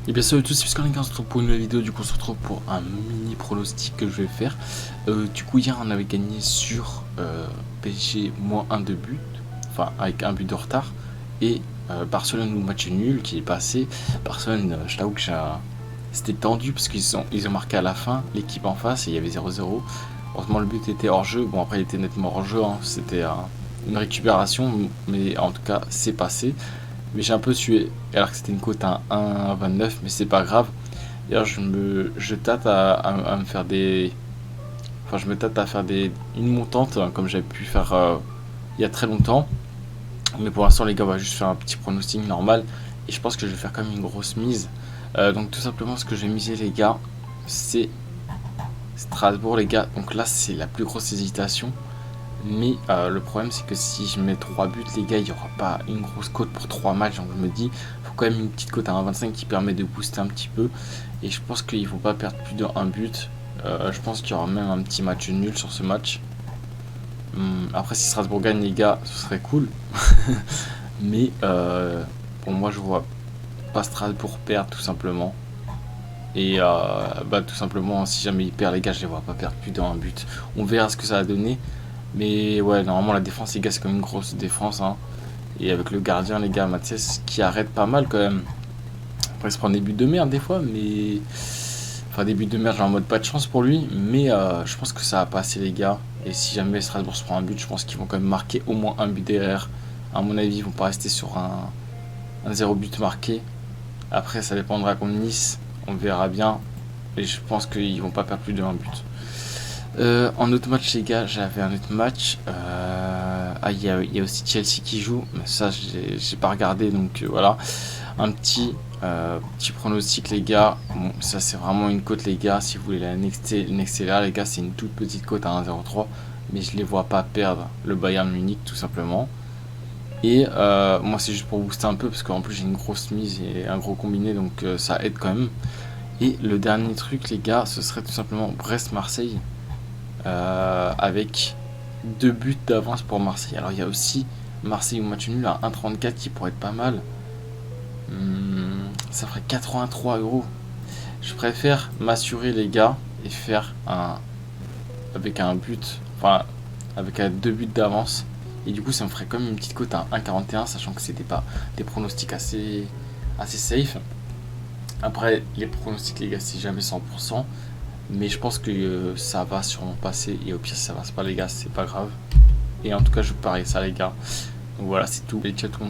Et bien salut à tous, c'est Piscor, on se retrouve pour une nouvelle vidéo. Du coup on se retrouve pour un mini pronostic que je vais faire. Du coup hier on avait gagné sur PSG -1 de but, enfin avec un but de retard. Et Barcelone ou match nul qui est passé. Barcelone, je t'avoue que c'était tendu parce qu'ils ont marqué à la fin l'équipe en face et il y avait 0-0. Heureusement le but était hors jeu, bon après il était nettement hors jeu, hein. C'était une récupération, mais en tout cas c'est passé. Mais j'ai un peu sué, alors que c'était une cote à 1,29, mais c'est pas grave. D'ailleurs, je tâte à me faire des. Enfin, je me tâte à faire une montante, hein, comme j'avais pu faire il y a très longtemps. Mais pour l'instant, les gars, on va juste faire un petit pronostic normal. Et je pense que je vais faire quand même une grosse mise. Donc, tout simplement, ce que j'ai misé, les gars, c'est Strasbourg, les gars. Donc là, c'est la plus grosse hésitation. Mais le problème, c'est que si je mets 3 buts, les gars, il n'y aura pas une grosse cote pour 3 matchs. Donc je me dis, il faut quand même une petite cote à 1,25 qui permet de booster un petit peu. Et je pense qu'il ne faut pas perdre plus d'un but. Je pense qu'il y aura même un petit match nul sur ce match. Après, si Strasbourg gagne, les gars, ce serait cool. Mais pour moi, je vois pas Strasbourg perdre, tout simplement. Et tout simplement, si jamais ils perdent, les gars, je les vois pas perdre plus d'un but. On verra ce que ça va donner. Mais ouais, normalement la défense, les gars, c'est comme une grosse défense, hein. Et avec le gardien, les gars, Mathias, qui arrête pas mal quand même. Après, il se prend des buts de merde des fois, mais. Enfin, des buts de merde, genre en mode pas de chance pour lui. Mais je pense que ça va passer, les gars. Et si jamais Strasbourg se prend un but, je pense qu'ils vont quand même marquer au moins un but derrière. À mon avis, ils vont pas rester sur un 0 but marqué. Après, ça dépendra contre Nice. On verra bien. Et je pense qu'ils vont pas perdre plus d'un but. En autre match, les gars, j'avais un autre match. Il y a aussi Chelsea qui joue. Mais ça, j'ai pas regardé. Donc voilà. Un petit pronostic, les gars. Bon, ça, c'est vraiment une cote, les gars. Si vous voulez la NextLR, les gars, c'est une toute petite cote à 1,03. Mais je les vois pas perdre le Bayern Munich, tout simplement. Et moi, c'est juste pour booster un peu. Parce qu'en plus, j'ai une grosse mise et un gros combiné. Donc ça aide quand même. Et le dernier truc, les gars, ce serait tout simplement Brest-Marseille. Avec 2 buts d'avance pour Marseille. Alors il y a aussi Marseille au match nul à 1,34 qui pourrait être pas mal. Ça ferait 83 euros. Je préfère m'assurer, les gars, et faire avec un but, enfin avec 2 buts d'avance. Et du coup ça me ferait comme une petite cote à 1,41, sachant que c'était pas des pronostics assez safe. Après les pronostics, les gars, c'est jamais 100%. Mais je pense que ça va sûrement passer. Et au pire, si ça passe pas, les gars, c'est pas grave. Et en tout cas, je parie ça, les gars. Donc voilà, c'est tout. Et ciao tout le monde.